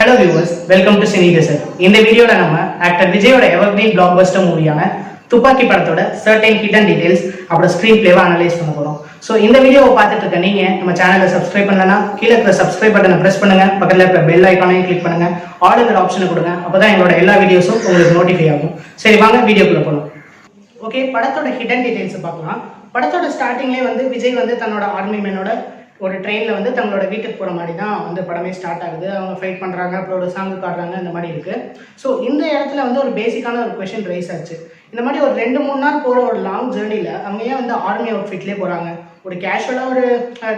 Hello viewers, welcome to Cine Desert. இந்த வீடியோல நம்ம ஆக்டர் விஜயோட எவர்கிரீன் பிளாக்பஸ்டர் மூவியான துப்பாக்கி படத்தோட certain hidden details அப்புறம் ஸ்கிரீன் பிளேவை அனலைஸ் பண்ண போறோம். ஸோ இந்த வீடியோவை பார்த்துட்டு இருக்க நீங்க நம்ம சேனலை சப்ஸ்கிரைப் பண்ணலன்னா கீழே இருக்கிற சப்ஸ்கிரைப் பட்டனை பிரஸ் பண்ணுங்க, பக்கத்தில் இருக்கிற பெல் ஐக்கானையும் கிளிக் பண்ணுங்க, ஆளுங்கிற ஆப்ஷனை கொடுங்க. அப்பதான் எங்களோட எல்லா வீடியோஸும் உங்களுக்கு நோட்டிஃபை ஆகும். சரி வாங்க வீடியோக்குள்ள போகலாம். ஓகே, படத்தோட ஹிடன் டீடைல்ஸ் பார்க்கலாம். படத்தோட ஸ்டார்டிங்லேயே விஜய் தன்னோட ஆர்மி மேனோட ஒரு ட்ரெயினில் தங்களோட வீட்டுக்கு போகிற மாதிரி தான் படமே ஸ்டார்ட் ஆகுது. அவங்க ஃபைட் பண்ணுறாங்க, அப்புறம் ஒரு சாங்கு காடுறாங்க, இந்த மாதிரி இருக்குது. ஸோ இந்த இடத்துல ஒரு பேசிக்கான ஒரு கொஷின் ரைஸ் ஆச்சு. இந்த மாதிரி ஒரு 2-3 நாள் போகிற ஒரு லாங் ஜேர்னியில் அவங்க ஏன் ஆர்மி அவுட்ஃபிட்லேயே போகிறாங்க, ஒரு கேஷுவலாக ஒரு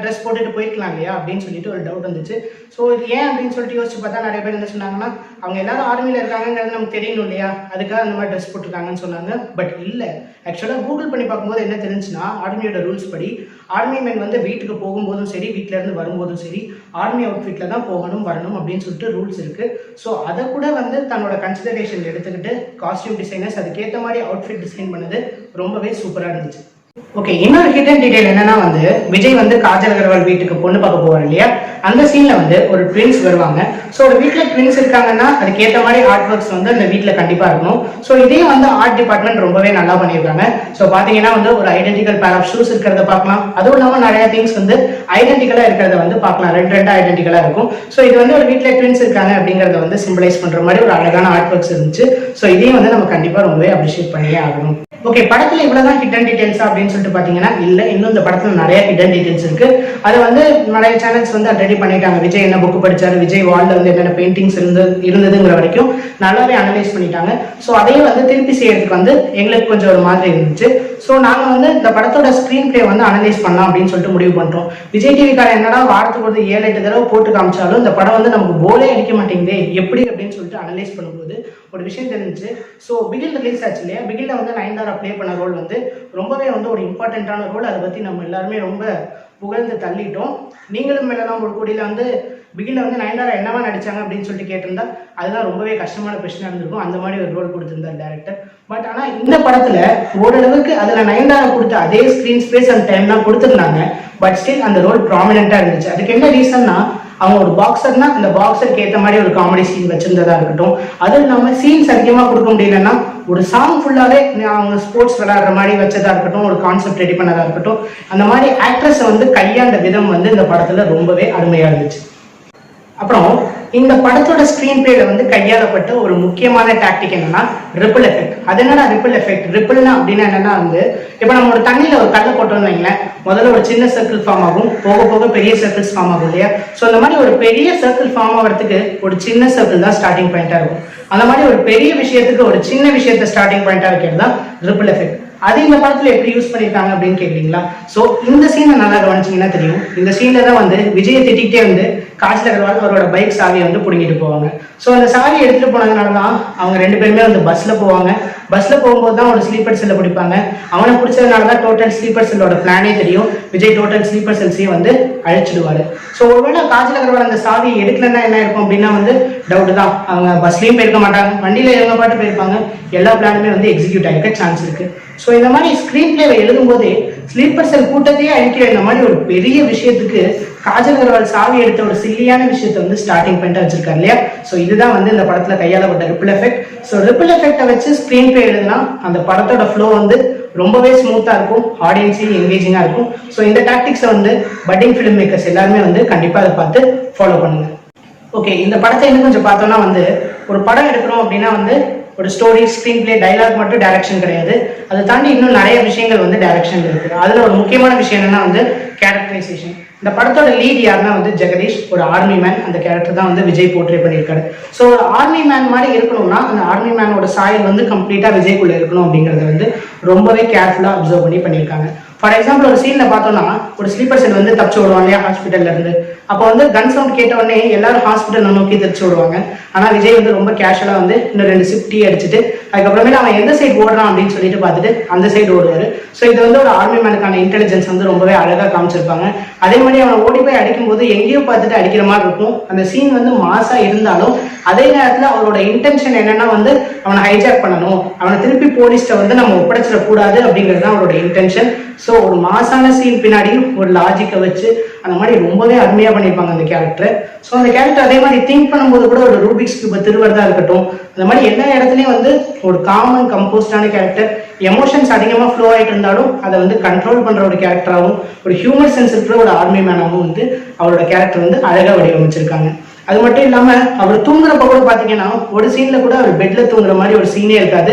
ட்ரெஸ் போட்டுட்டு போயிருக்கலாம் இல்லையா அப்படின்னு சொல்லிட்டு ஒரு டவுட் வந்துச்சு. ஸோ இது ஏன் அப்படின்னு சொல்லிட்டு யோசிச்சு பார்த்தா நிறைய பேர் என்ன சொன்னாங்கன்னா, அவங்க எல்லாரும் ஆர்மியில் இருக்காங்கிறது நமக்கு தெரியணும் இல்லையா, அதுக்காக அந்த மாதிரி ட்ரெஸ் போட்டிருக்காங்கன்னு சொன்னாங்க. பட் இல்லை, ஆக்சுவலாக கூகுள் பண்ணி பார்க்கும்போது என்ன தெரிஞ்சுன்னா, ஆர்மியோட ரூல்ஸ் படி ஆர்மி மேன் வீட்டுக்கு போகும்போதும் சரி, வீட்டிலேருந்து வரும்போதும் சரி, ஆர்மி அவுட்ஃபிட்டில் தான் போகணும் வரணும் அப்படின்னு சொல்லிட்டு ரூல்ஸ் இருக்குது. ஸோ அதை கூட தன்னோட கன்சிடரேஷன் எடுத்துக்கிட்டு காஸ்டியூம் டிசைனர்ஸ் அதுக்கேற்ற மாதிரி அவுட்ஃபிட் டிசைன் பண்ணது ரொம்பவே சூப்பராக இருந்துச்சு. ஓகே, இன்னொரு ஹிடன் டீடைல் என்னன்னா விஜய் காஜல் அகர்வால் வீட்டுக்கு பொண்ணு பார்க்க போவார் இல்லையா, அந்த சீன்ல ஒரு ட்வின்ஸ் வருவாங்க. ஸோ ஒரு வீட்டில் ட்வின்ஸ் இருக்காங்கன்னா அதுக்கேற்ற மாதிரி ஆர்ட் ஒர்க்ஸ் அந்த வீட்டில் கண்டிப்பா இருக்கணும். ஸோ இதே ஆர்ட் டிபார்ட்மெண்ட் ரொம்பவே நல்லா பண்ணியிருக்காங்க. ஸோ பாத்தீங்கன்னா ஒரு ஐடென்டிக்கல் பேர் ஆஃப் ஷூஸ் இருக்கிறத பார்க்கலாம். அதுவும் இல்லாமல் நிறைய திங்ஸ் ஐடென்டிக்கலா இருக்கிறத பார்க்கலாம். ரெண்டு ஐடென்டிக்கலா இருக்கும். ஸோ இது ஒரு வீட்டில் ட்வின்ஸ் இருக்காங்க அப்படிங்கறத சிம்பிளைஸ் பண்ற மாதிரி ஒரு அழகான ஆர்ட் ஒர்க்ஸ் இருந்துச்சு. ஸோ இதையும் நம்ம கண்டிப்பா ரொம்பவே அப்ரிஷியேட் பண்ணியே ஆகணும். ஓகே, படத்துல இவ்வளவுதான் ஹிடன் டீடைல்ஸ் அப்படின்னு சொல்லிட்டு பாத்தீங்கன்னா இல்ல, இன்னும் இந்த படத்துல நிறைய ஹிடன் டீடைல்ஸ் இருக்கு. அது நிறைய சேனல்ஸ் ஆல்ரெடி பண்ணிட்டாங்க. விஜய் என்ன புக் படிச்சாரு, விஜய் வால்ல என்னென்ன பெயிண்டிங்ஸ் இருந்ததுங்கிற வரைக்கும் நல்லாவே அனலைஸ் பண்ணிட்டாங்க. ஸோ அதையும் திருப்பி செய்யறதுக்கு எங்களுக்கு கொஞ்சம் ஒரு மாதிரி இருந்துச்சு. ஸோ நாங்க இந்த படத்தோட ஸ்கிரீன் பிளே அனலைஸ் பண்ணலாம் அப்படின்னு சொல்லிட்டு முடிவு பண்றோம். விஜய் டிவிக்கார என்னடா வாரத்துக்கு 7-8 தடவை போட்டு காமிச்சாலும் இந்த படம் நமக்கு போலே அடிக்க மாட்டேங்குது எப்படி அப்படின்னு சொல்லிட்டு அனலைஸ் பண்ணும்போது ஒரு விஷயம் தெரிஞ்சு. ஸோ பிகில் ரிலீஸ் ஆச்சு இல்லையா, பிகில்ல நயன்தாரா ப்ளே பண்ண ரோல் ரொம்பவே ஒரு இம்பார்ட்டன்டான ரோல். அதை பத்தி நம்ம எல்லாருமே ரொம்ப புகழ்ந்து தள்ளிட்டோம். நீங்களும் மேலாம் ஒரு கூடியில பிகில்ல நயன்தாரா என்னவா நடிச்சாங்க அப்படின்னு சொல்லிட்டு கேட்டிருந்தா அதுதான் ரொம்பவே கஷ்டமான கொஸ்டினா இருந்திருக்கும். அந்த மாதிரி ஒரு ரோல் கொடுத்திருந்தார் டைரக்டர். பட் ஆனா இந்த படத்துல ஓரளவுக்கு அதுல நயன்தாரா கொடுத்த அதே ஸ்கிரீன் ஸ்பேஸ் அண்ட் டைம் தான் கொடுத்துருந்தாங்க. பட் ஸ்டில் அந்த ரோல் ப்ராமினென்ட்டா இருந்துச்சு. அதுக்கு என்ன ரீசன்னா, அவங்க ஒரு பாக்ஸர்னா அந்த பாக்ஸருக்கு ஏற்ற மாதிரி ஒரு காமெடி சீன் வச்சிருந்ததா இருக்கட்டும். அதுவும் இல்லாமல் சீன்ஸ் அதிகமாக கொடுக்க முடியலன்னா ஒரு சாங் ஃபுல்லாவே அவங்க ஸ்போர்ட்ஸ் விளையாடுற மாதிரி வச்சதா இருக்கட்டும், ஒரு கான்செப்ட் ரெடி பண்ணதா இருக்கட்டும், அந்த மாதிரி ஆக்ட்ரஸை கையாண்ட விதம் இந்த படத்துல ரொம்பவே அருமையா இருந்துச்சு. அப்புறம் இந்த படத்தோட ஸ்கிரீன் பிளேல கையாளப்பட்ட ஒரு முக்கியமான டாக்டிக் என்னன்னா ரிப்பிள் எஃபெக்ட். அது என்னன்னா ரிப்பிள் எஃபெக்ட்? ரிப்பிள்னா அப்படின்னா என்னன்னா இப்ப நம்ம ஒரு தண்ணியில ஒரு கல்லை போட்டோம்னு வைங்களேன், முதல்ல ஒரு சின்ன சர்க்கிள் ஃபார்ம் ஆகும், போக போக பெரிய சர்க்கிள்ஸ் ஃபார்ம் ஆகும் இல்லையா. ஸோ அந்த மாதிரி ஒரு பெரிய சர்க்கிள் ஃபார்ம் ஆகிறதுக்கு ஒரு சின்ன சர்க்கிள் தான் ஸ்டார்டிங் பாயிண்டா இருக்கும். அந்த மாதிரி ஒரு பெரிய விஷயத்துக்கு ஒரு சின்ன விஷயத்த ஸ்டார்டிங் பாயிண்டா வைக்கிறது தான் ரிப்பிள் எஃபெக்ட். அது இந்த படத்துல எப்படி யூஸ் பண்ணிருக்காங்க அப்படின்னு கேட்குறீங்களா? ஸோ இந்த சீனை நல்லா கவனிச்சிங்கன்னா தெரியும். இந்த சீன்ல தான் விஜயை திட்டிகிட்டே காஜல் அகர்வால் அவரோட பைக் சாவியை பிடிங்கிட்டு போவாங்க. ஸோ அந்த சாவியை எடுத்துட்டு போனதுனால தான் அவங்க 2 பேருமே பஸ்ல போவாங்க. பஸ்ல போகும்போது தான் ஒரு ஸ்லீப்பர் செல்லை பிடிப்பாங்க. அவனை பிடிச்சதுனால தான் டோட்டல் ஸ்லீப்பர் செல்லோட பிளானே தெரியும். விஜய் டோட்டல் ஸ்லீப்பர் செல்ஸையும் அழைச்சிடுவாரு. ஸோ ஒருவேளை காஜல் அகர்வால் அந்த சாவியை எடுக்கலன்னா என்ன இருக்கும் அப்படின்னா டவுட் தான். அவங்க பஸ்லயும் போயிருக்க மாட்டாங்க, வண்டியில இவங்க பாட்டு போயிருப்பாங்க. எல்லா பிளானுமே எக்ஸிக்யூட் ஆகிருக்க சான்ஸ் இருக்கு. ஸோ இந்த மாதிரி ஸ்கிரீன் பிளேவை எழுதும் போதே ஸ்லீப்பர் செல் கூட்டத்தையே அழிக்கிற இந்த மாதிரி ஒரு பெரிய விஷயத்துக்கு காஜல் அகர்வால் சாவி எடுத்த ஒரு சில்லியான விஷயத்தை ஸ்டார்டிங் பாயிண்டா வச்சிருக்காரு இல்லையா. ஸோ இதுதான் இந்த படத்துல கையாளப்பட்ட ரிப்பிள் எஃபெக்ட். ஸோ ரிப்பிள் எஃபெக்டை வச்சு ஸ்கிரீன் பிளே எழுதுனா அந்த படத்தோட ஃப்ளோ ரொம்பவே ஸ்மூத்தா இருக்கும், ஆடியன்ஸையும் எங்கேஜிங்கா இருக்கும். ஸோ இந்த டாக்டிக்ஸை பட்டிங் ஃபிலிம் மேக்கர்ஸ் எல்லாருமே கண்டிப்பா அதை பார்த்து ஃபாலோ பண்ணுங்க. ஓகே, இந்த படத்தை இன்னும் கொஞ்சம் பார்த்தோம்னா ஒரு படம் எடுக்கிறோம் அப்படின்னா ஒரு ஸ்டோரி, ஸ்கிரீன் பிளே, டைலாக் மட்டும் டைரக்ஷன் கிடையாது. அதை தாண்டி இன்னும் நிறைய விஷயங்கள் டைரக்ஷன் இருக்கு. அதுல ஒரு முக்கியமான விஷயம் என்னன்னா கேரக்டரைசேஷன். இந்த படத்தோட லீட் யாருன்னா ஜெகதீஷ், ஒரு ஆர்மி மேன். அந்த கேரக்டர் தான் விஜய் போர்ட்ரே பண்ணியிருக்காரு. ஸோ ஒரு ஆர்மி மேன் மாதிரி இருக்கணும்னா அந்த ஆர்மி மேனோட சாயல் கம்ப்ளீட்டா விஜய்க்குள்ள இருக்கணும் அப்படிங்கறத ரொம்பவே கேர்ஃபுல்லா அப்சர்வ் பண்ணியிருக்காங்க. ஃபார் எக்ஸாம்பிள் ஒரு சீன்ல பார்த்தோம்னா ஒரு ஸ்லீப்பர் செல் தப்பிச்சு விடுவாங்க இல்லையா ஹாஸ்பிட்டல்ல இருந்து. அப்போ கன் சவுண்ட் கேட்ட உடனே எல்லாரும் ஹாஸ்பிட்டல் நோக்கி தெரிச்சு விடுவாங்க. ஆனா விஜய் ரொம்ப கேஷுவலா இன்னும் 2 சிப் டீ அடிச்சுட்டு அதுக்கப்புறமேல அவன் எந்த சைடு ஓடுறான் அப்படின்னு சொல்லிட்டு பார்த்துட்டு அந்த சைடு ஓடுவாரு. ஸோ இது வந்து ஒரு ஆர்மி மேனுக்கான இன்டெலிஜென்ஸ் வந்து ரொம்பவே அழகாக காமிச்சிருப்பாங்க. அதே மாதிரி அவனை ஓடி போய் அடிக்கும்போது எங்கேயோ பார்த்துட்டு அடிக்கிற மாதிரி இருக்கும். அந்த சீன் வந்து மாசா இருந்தாலும் அதே நேரத்தில் அவரோட இன்டென்ஷன் என்னன்னா வந்து அவனை ஹைஜாக் பண்ணணும், அவனை திருப்பி போலீஸ்ட வந்து நம்ம ஒப்படைச்சிடக்கூடாது அப்படிங்கிறது தான் அவரோட இன்டென்ஷன். ஸோ ஒரு மாசான சீன் பின்னாடி ஒரு லாஜிக்கை வச்சு அந்த மாதிரி ரொம்பவே அருமையாக பண்ணியிருப்பாங்க அந்த கேரக்டர். ஸோ அந்த கேரக்டர் அதே மாதிரி திங்க் பண்ணும்போது கூட ஒரு ரூபிக்ஸ் கியூப் திருவறதா இருக்கட்டும், அந்த மாதிரி எல்லா இடத்துலையும் வந்து ஒரு காமன் கம்போஸ்டான கேரக்டர். எமோஷன்ஸ் அதிகமாக ஃப்ளோ ஆகிட்டு இருந்தாலும் அதை வந்து கண்ட்ரோல் பண்ணுற ஒரு கேரக்டராகவும் ஒரு ஹியூமர் சென்ஸ் இருக்கிற ஒரு ஆர்மி மேனாகவும் வந்து அவரோட கேரக்டர் வந்து அழகாக வடிவமைச்சிருக்காங்க. அது மட்டும் இல்லாம அவர் தூங்குறப்ப கூட பாத்தீங்கன்னா ஒரு சீன்ல கூட அவர் பெட்ல தூங்குற மாதிரி ஒரு சீனே இருக்காது.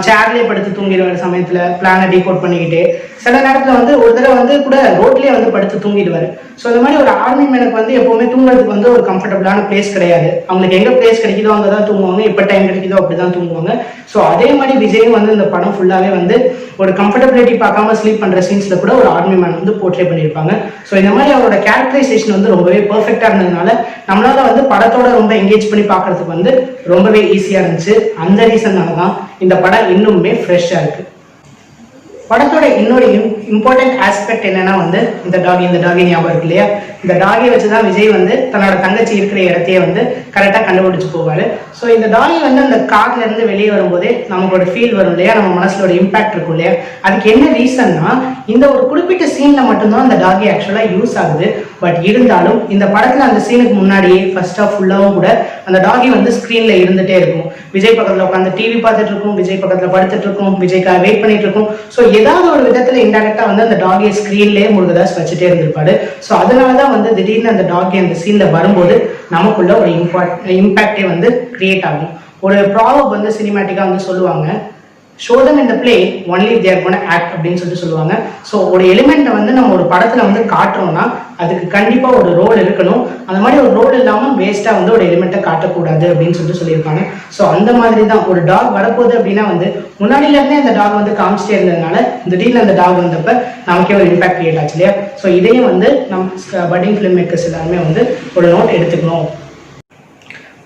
சேர்லயே படுத்து தூங்கிடுவார் சமயத்துல பிளானை டீகோட் பண்ணிக்கிட்டு. சில நேரத்துல வந்து ஒரு தடவை வந்து கூட ரோட்லயே வந்து படுத்து தூங்கிடுவாரு. ஸோ அந்த மாதிரி ஒரு ஆர்மி மேனுக்கு வந்து எப்பவுமே தூங்குறதுக்கு வந்து ஒரு கம்ஃபர்டபுளான பிளேஸ் கிடையாது. அவங்களுக்கு எங்க பிளேஸ் கிடைக்குதோ அங்கதான் தூங்குவாங்க, எப்ப டைம் கிடைக்குதோ அப்படிதான் தூங்குவாங்க. ஸோ அதே மாதிரி விஜயும் வந்து இந்த படம் ஃபுல்லாவே வந்து ஒரு கம்ஃபர்டபிலிட்டி பார்க்காம ஸ்லீப் பண்ற சீன்ஸ்ல கூட ஒரு ஆர்மி மேன் வந்து போர்ட்ரே பண்ணியிருப்பாங்க. ஸோ இந்த மாதிரி அவரோட கேரக்டரைசேஷன் வந்து ரொம்பவே பெர்ஃபெக்டா இருந்ததுனால நம்மளால வந்து படத்தோட ரொம்ப என்கேஜ் பண்ணி பார்க்கறதுக்கு வந்து ரொம்பவே ஈஸியா இருந்துச்சு. அந்த ரீசன்னால தான் இந்த படம் இன்னுமே ஃப்ரெஷ்ஷா இருக்கு. படத்தோட இன்னொரு இம்பார்ட்டன்ட் ஆஸ்பெக்ட் என்னன்னா வந்து இந்த டாகி ஞாபகம் இருக்கு இல்லையா, இந்த டாகியை வச்சுதான் விஜய் வந்து தன்னோட தங்கச்சி இருக்கிற இடத்தையே வந்து கரெக்டாக கண்டுபிடிச்சு போவாரு. ஸோ இந்த டாகி வந்து அந்த கார்ல இருந்து வெளியே வரும்போதே நமக்கு ஒரு ஃபீல் வரும் இல்லையா, நம்ம மனசுல ஒரு இம்பாக்ட் இருக்கும் இல்லையா. அதுக்கு என்ன ரீசன்னா இந்த ஒரு குறிப்பிட்ட சீன்ல மட்டும்தான் அந்த டாகி ஆக்சுவலா யூஸ் ஆகுது. பட் இருந்தாலும் இந்த படத்துல அந்த சீனுக்கு முன்னாடியே ஃபர்ஸ்ட் ஆஃப் ஃபுல்லாவும் கூட அந்த டாகி வந்து ஸ்கிரீன்ல இருந்துட்டே இருக்கும். விஜய் பக்கத்துல உட்காந்து டிவி பார்த்துட்டு இருக்கும், விஜய் பக்கத்துல படுத்துட்டு இருக்கும், விஜய்க்காக வெயிட் பண்ணிட்டு இருக்கும். ஸோ ஏதாவது ஒரு விதத்துல இன்டெரக்டா வந்து அந்த டாகியை ஸ்கிரீன்லேயே முருகதாஸ் வச்சுட்டே இருந்திருப்பாரு. ஸோ அதனாலதான் வந்து திடீர்னு அந்த டாகி அந்த சீன்ல வரும்போது நமக்குள்ள ஒரு இம்பாக்டே வந்து கிரியேட் ஆகும். ஒரு ப்ராவர்ப் வந்து சினிமேட்டிக்கா வந்து சொல்லுவாங்க, show them in the play only if they are going to act அப்படின்னு சொல்லுவாங்க. ஸோ ஒரு எலிமெண்ட்டை வந்து நம்ம ஒரு படத்துல வந்து காட்டுறோம்னா அதுக்கு கண்டிப்பா ஒரு ரோல் இருக்கணும். அந்த மாதிரி ஒரு ரோல் இல்லாம வேஸ்டா வந்து ஒரு எலிமெண்ட்டை காட்டக்கூடாது அப்படின்னு சொல்லியிருப்பாங்க. ஸோ அந்த மாதிரி தான் ஒரு டாக் வரப்போகுது அப்படின்னா வந்து முன்னாடியில இருந்தே அந்த டாக் வந்து காமிச்சிட்டே இருந்ததுனால திடீர்னு அந்த டாக் வந்தப்ப நமக்கே ஒரு இம்பாக்ட் கிரியேட் ஆச்சு இல்லையா. ஸோ இதையும் வந்து நம்ம பட்டிங் ஃபிலிம் மேக்கர்ஸ் எல்லாருமே வந்து ஒரு நோட் எடுத்துக்கணும்.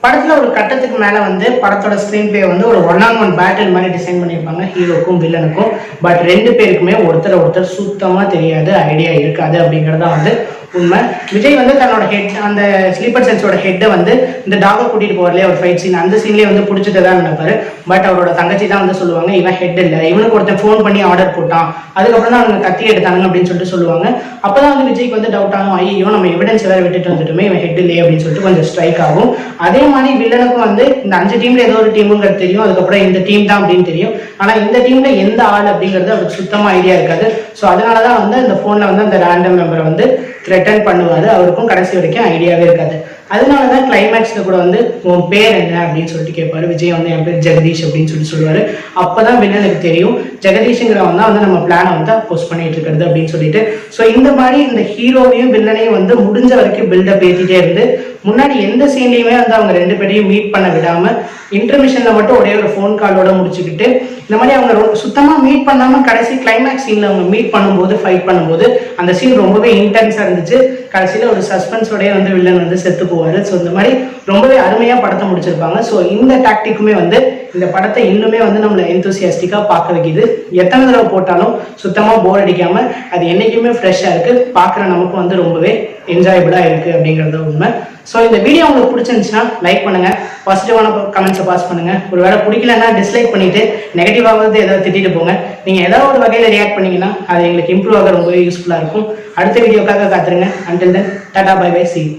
படத்துல ஒரு கட்டத்துக்கு மேல வந்து படத்தோட ஸ்கிரீன் பிளே வந்து ஒரு 1-on-1 பேட்டில் மாதிரி டிசைன் பண்ணியிருப்பாங்க ஹீரோக்கும் வில்லனுக்கும். பட் ரெண்டு பேருக்குமே ஒருத்தர் சுத்தமா தெரியாது, ஐடியா இருக்காது அப்படிங்கறத வந்து உண்மை. விஜய் வந்து தன்னோட ஹெட் அந்த ஸ்லீப்பர் செல்ஸோட ஹெட்டை வந்து இந்த டாகை கூட்டிட்டு போறதுலேயே ஒரு ஃபைட் சீன் அந்த சீன்லேயே வந்து பிடிச்சிட்டு தான் நினைப்பாரு. பட் அவரோட தங்கச்சி தான் வந்து சொல்லுவாங்க இவன் ஹெட் இல்லை, இவனுக்கு ஒருத்தன் ஃபோன் பண்ணி ஆர்டர் போட்டான், அதுக்கப்புறம் தான் அவங்க கத்தி எடுத்தாங்க அப்படின்னு சொல்லுவாங்க. அப்பதான் வந்து விஜய்க்கு வந்து டவுட் ஆகும், ஐயோ நம்ம எவிடன்ஸ் வேற விட்டுட்டு வந்துட்டுமே இவன் ஹெட் இல்லையே அப்படின்னு சொல்லிட்டு கொஞ்சம் ஸ்ட்ரைக் ஆகும். அதே மாதிரி வில்லனுக்கும் வந்து இந்த 5 டீம்ல ஏதோ ஒரு டீமுங்கிறது தெரியும், அதுக்கப்புறம் இந்த டீம் தான் அப்படின்னு தெரியும். ஆனா இந்த டீம்ல எந்த ஆள் அப்படிங்கிறது அவருக்கு சுத்தமா ஐடியா இருக்காது. ஸோ அதனாலதான் வந்து அந்த போன்ல வந்து அந்த ரேண்டம் மெம்பரை வந்து த்ரெட்டன் பண்ணுவாரு. அவருக்கும் கடைசி வரைக்கும் ஐடியாவே இருக்காது. அதனாலதான் கிளைமேக்ஸ்ல கூட வந்து உன் பேர் என்ன அப்படின்னு சொல்லிட்டு கேட்பாரு. விஜய் வந்து என் பேர் ஜெகதீஷ் அப்படின்னு சொல்லுவாரு. அப்பதான் வில்லனுக்கு தெரியும் ஜெகதீஷ்ங்கிறவன் தான் வந்து நம்ம பிளானை வந்து போஸ்ட் பண்ணிட்டு இருக்கிறது அப்படின்னு சொல்லிட்டு. ஸோ இந்த மாதிரி இந்த ஹீரோவையும் வில்லனையும் வந்து முடிஞ்ச வரைக்கும் பில்டப் ஏற்றிட்டே இருந்து முன்னாடி எந்த சீன்லையுமே வந்து அவங்க ரெண்டு பேரையும் மீட் பண்ண விடாம இன்டர்மிஷன்ல மட்டும் ஒரே ஒரு ஃபோன் காலோட முடிச்சுக்கிட்டு இந்த மாதிரி அவங்க சுத்தமா மீட் பண்ணாம கடைசி கிளைமேக்ஸ் சீன்ல அவங்க மீட் பண்ணும்போது ஃபைட் பண்ணும்போது அந்த சீன் ரொம்பவே இன்டென்ஸா இருந்துச்சு. கடைசியில ஒரு சஸ்பென்ஸோடய வந்து வில்லன் வந்து செத்து போவாரு. ஸோ இந்த மாதிரி ரொம்பவே அருமையா படத்தை முடிச்சிருப்பாங்க. ஸோ இந்த டாக்டிக்குமே வந்து இந்த படத்தை இன்னுமே வந்து நம்மளை எந்தூசியாஸ்டிக்கா பார்க்க வைக்குது. எத்தனை தடவை போட்டாலும் சுத்தமா போர் அடிக்காம அது என்னைக்குமே ஃப்ரெஷ்ஷா இருக்கு. பார்க்குற நமக்கு வந்து ரொம்பவே என்ஜாயபிளா இருக்கு அப்படிங்கறது உண்மை. ஸோ இந்த வீடியோ உங்களுக்கு பிடிச்சிருந்துச்சுன்னா லைக் பண்ணுங்க, பாசிட்டிவான கமெண்ட்ஸை பாஸ் பண்ணுங்க. ஒருவேளை பிடிக்கலன்னா டிஸ்லைக் பண்ணிட்டு நெகட்டிவாவது ஏதாவது திட்டிட்டு போங்க. நீங்க ஏதாவது ஒரு வகையில ரியாக்ட் பண்ணீங்கன்னா அது எங்களுக்கு இம்ப்ரூவ் ஆக ரொம்பவே யூஸ்ஃபுல்லா இருக்கும். அடுத்த வீடியோக்காக காத்துருங்க. Until then tata bye bye, see you.